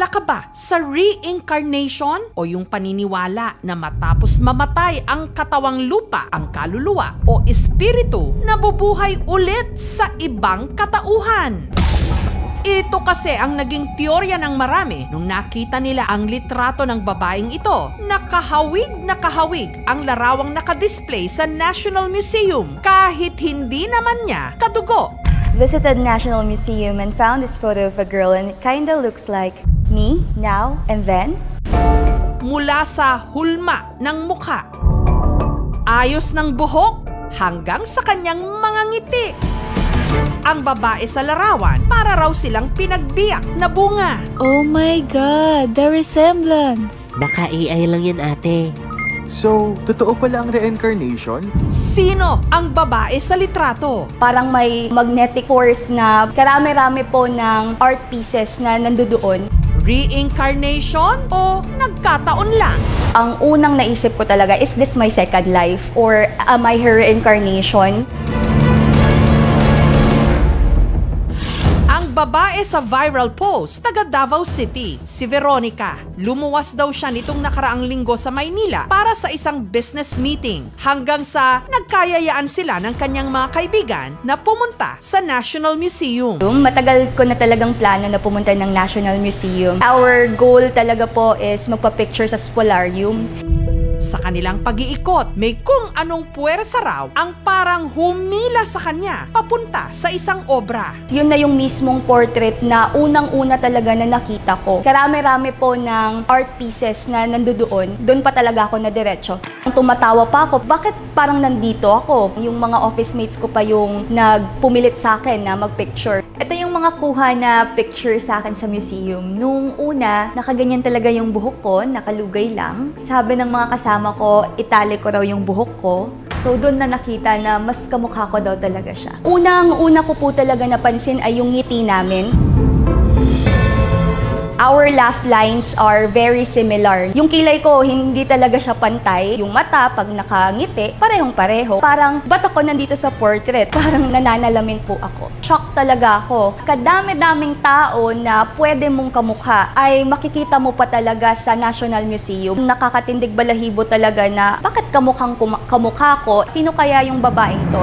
ka ba sa reincarnation o yung paniniwala na matapos mamatay ang katawang lupa, ang kaluluwa o espiritu, nabubuhay ulit sa ibang katauhan? Ito kasi ang naging teorya ng marami nung nakita nila ang litrato ng babaeng ito. Nakahawig ang larawang nakadisplay sa National Museum kahit hindi naman niya kadugo. Visited National Museum and found this photo of a girl and it kinda looks like me now and then. Mula sa hulma ng mukha, ayos ng buhok, hanggang sa kanyang mga ngiti. Ang babae sa larawan, para raw silang pinagbiyak na bunga. Oh my God, the resemblance! Baka AI lang yan, ate. So, totoo pala ang reincarnation? Sino ang babae sa litrato? Parang may magnetic force na karami-rami po ng art pieces na nandoon. Reincarnation o nagkataon lang? Ang unang naisip ko talaga, is this my second life? Or am I her reincarnation? Babae sa viral post, taga Davao City, si Veronica. Lumuwas daw siya nitong nakaraang linggo sa Maynila para sa isang business meeting hanggang sa nagkayayaan sila ng kanyang mga kaibigan na pumunta sa National Museum. Matagal ko na talagang plano na pumunta ng National Museum. Our goal talaga po is magpa-picture sa Spolarium. Sa kanilang pag-iikot, may kung anong puwersa raw ang parang humila sa kanya papunta sa isang obra. Yun na yung mismong portrait na unang-una talaga na nakita ko. Karami-rami po ng art pieces na nandoon. Doon pa talaga ako na diretso. Tumatawa pa ako, bakit parang nandito ako? Yung mga office mates ko pa yung nagpumilit sa akin na magpicture. Ito yung mga kuha na picture sa akin sa museum. Nung una, nakaganyan talaga yung buhok ko, nakalugay lang. Sabi ng mga kasama ko, itali ko raw yung buhok ko. So doon na nakita na mas kamukha ko daw talaga siya. Unang-una ko po talaga napansin ay yung ngiti namin. Our laugh lines are very similar. Yung kilay ko, hindi talaga siya pantay. Yung mata, pag nakangiti, parehong-pareho. Parang, ba't ako nandito sa portrait? Parang nananalamin po ako. Shock talaga ako. Kadami-daming tao na pwede mong kamukha ay makikita mo pa talaga sa National Museum. Nakakatindig balahibo talaga na, bakit kamukhang kamukha ko? Sino kaya yung babaeng to?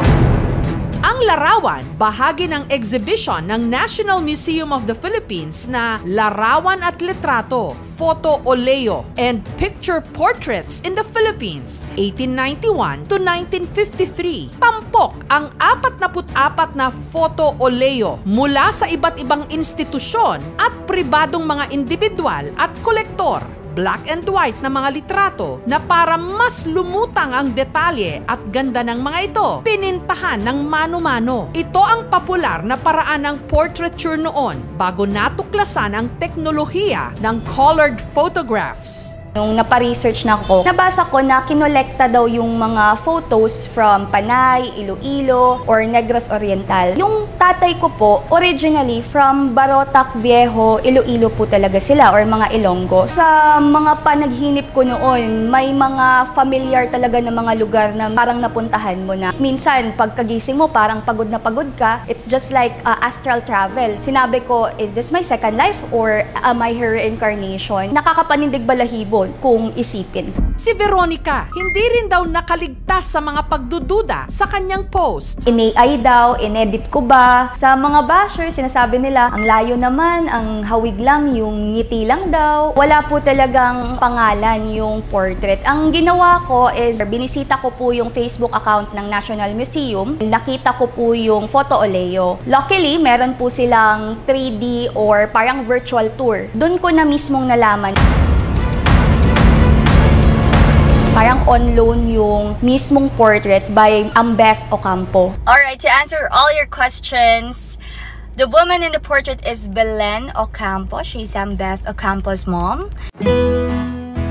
Ang larawan, bahagi ng exhibition ng National Museum of the Philippines na Larawan at Litrato, Photo Oleo, and Picture Portraits in the Philippines, 1891 to 1953. Tampok ang 44 na Photo Oleo mula sa iba't ibang institusyon at pribadong mga individual at kolektor. Black and white na mga litrato na para mas lumutang ang detalye at ganda ng mga ito, pinintahan ng mano-mano. Ito ang popular na paraan ng portraiture noon bago natuklasan ang teknolohiya ng colored photographs. Nung napa-research na ako, nabasa ko na kinolekta daw yung mga photos from Panay, Iloilo, or Negros Oriental. Yung tatay ko po, originally from Barotac Viejo, Iloilo po talaga sila, or mga Ilonggo. Sa mga panaghinip ko noon, may mga familiar talaga na mga lugar na parang napuntahan mo na. Minsan, pagkagising mo, parang pagod na pagod ka. It's just like astral travel. Sinabi ko, is this my second life or am I her reincarnation? Nakakapanindig balahibo kung isipin. Si Veronica, hindi rin daw nakaligtas sa mga pagdududa sa kanyang post. In-AI daw, inedit ko ba? Sa mga bashers, sinasabi nila, ang layo naman, ang hawig lang, yung ngiti lang daw. Wala po talagang pangalan yung portrait. Ang ginawa ko is, binisita ko po yung Facebook account ng National Museum. Nakita ko po yung Photo Oleo. Luckily, meron po silang 3D or parang virtual tour. Doon ko na mismong nalaman. Parang on loan yung mismong portrait by Ambeth Ocampo. Alright, to answer all your questions, the woman in the portrait is Belen Ocampo. She's Ambeth Ocampo's mom.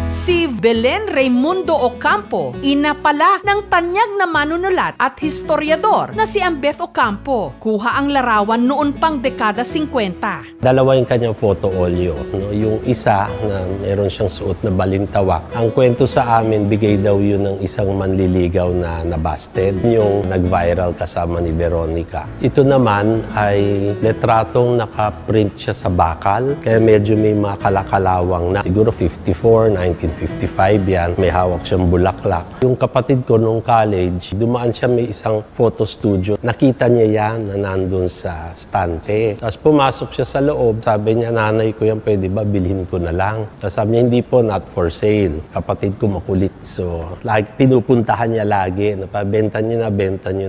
Si Belen Raimundo Ocampo, ina pala ng tanyag na manunulat at historiador na si Ambeth Ocampo. Kuha ang larawan noon pang dekada 50. Dalawa yung kanyang photo oleo. No? Yung isa na meron siyang suot na balintawak. Ang kwento sa amin, bigay daw yun ng isang manliligaw na nabasted. Yung nag-viral kasama ni Veronica. Ito naman ay letratong nakaprint siya sa bakal. Kaya medyo may mga kalakalawang na. Siguro 54, 1955 yan, may hawak siyang bulaklak. Yung kapatid ko nung college, dumaan siya may isang photo studio. Nakita niya yan na nandun sa stante. Tapos pumasok siya sa loob. Sabi niya, nanay ko yan, pwede ba bilhin ko na lang? Sabi niya, hindi po, not for sale. Kapatid ko makulit. So, pinupuntahan niya lagi. Benta niyo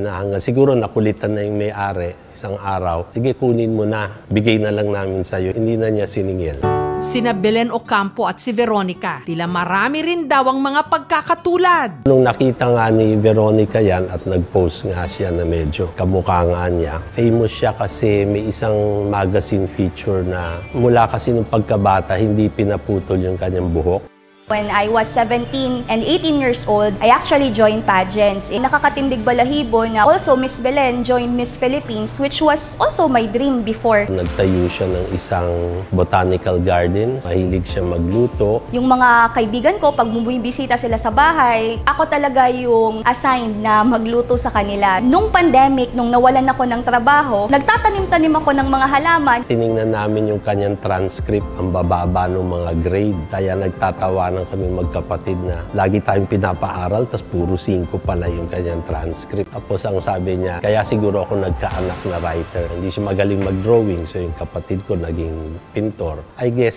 na. Hanggang siguro nakulitan na yung may-ari isang araw. Sige, kunin mo na. Bigay na lang namin sa'yo. Hindi na niya siningil. Sina Belen Ocampo at si Veronica, tila marami rin daw ang mga pagkakatulad. Nung nakita nga ni Veronica yan at nag-post nga siya na medyo kamukha nga niya, famous siya kasi may isang magazine feature na mula kasi nung pagkabata, hindi pinaputol yung kanyang buhok. When I was 17 and 18 years old, I actually joined pageants. Nakakatindig balahibo na also Miss Belen joined Miss Philippines, which was also my dream before. Nagtayo siya ng isang botanical garden. Mahilig siya magluto. Yung mga kaibigan ko, pag bumibisita sila sa bahay, ako talaga yung assigned na magluto sa kanila. Nung pandemic, nung nawalan ako ng trabaho, nagtatanim-tanim ako ng mga halaman. Tiningnan namin yung kanyang transcript, ang bababa ng mga grade. Kaya nagtatawa kami magkapatid na lagi tayong pinapaaral, tapos puro 5 pala yung kanyang transcript. Tapos ang sabi niya, kaya siguro ako nagkaanak na writer. Hindi siya magaling mag-drawing, so yung kapatid ko naging pintor. I guess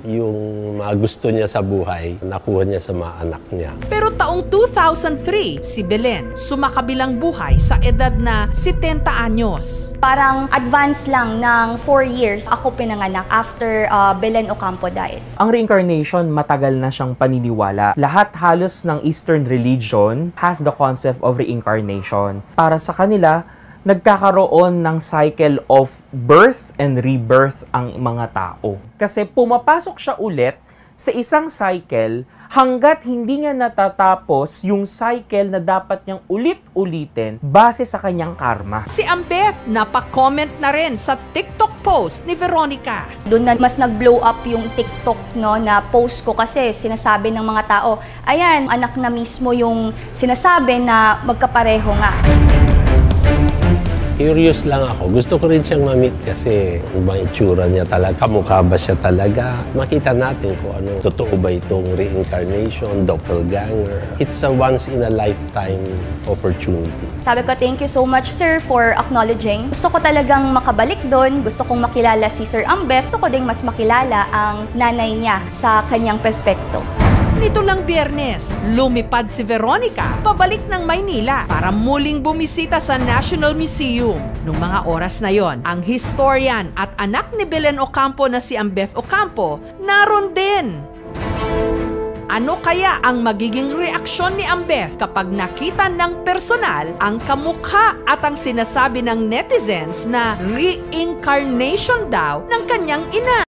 yung mga gusto niya sa buhay, nakuha niya sa mga anak niya. Pero taong 2003, si Belen sumakabilang buhay sa edad na 70 anyos. Parang advance lang ng 4 years ako pinanganak after Belen Ocampo died. Ang reincarnation, matagal na siyang paniniwala. Lahat halos ng Eastern religion has the concept of reincarnation. Para sa kanila, nagkakaroon ng cycle of birth and rebirth ang mga tao. Kasi pumapasok siya ulit sa isang cycle hanggat hindi niya natatapos yung cycle na dapat niyang ulit-ulitin base sa kanyang karma. Si Ambeth napa-comment na rin sa TikTok post ni Veronica. Doon na mas nag-blow up yung TikTok na post ko kasi sinasabi ng mga tao, ayan, anak na mismo yung sinasabi na magkapareho nga. Curious lang ako. Gusto ko rin siyang ma-meet kasi ano ba itsura niya talaga? Kamukha ba siya talaga? Makita natin kung ano. Totoo ba itong reincarnation, doppelganger? It's a once-in-a-lifetime opportunity. Sabi ko, thank you so much, sir, for acknowledging. Gusto ko talagang makabalik doon. Gusto kong makilala si Sir Ambeth. Gusto ko ding mas makilala ang nanay niya sa kanyang perspekto. Nito lang Biyernes, lumipad si Veronica pabalik ng Maynila para muling bumisita sa National Museum. Noong mga oras na yon, ang historian at anak ni Belen Ocampo na si Ambeth Ocampo naroon din. Ano kaya ang magiging reaksyon ni Ambeth kapag nakita ng personal ang kamukha at ang sinasabi ng netizens na reincarnation daw ng kanyang ina?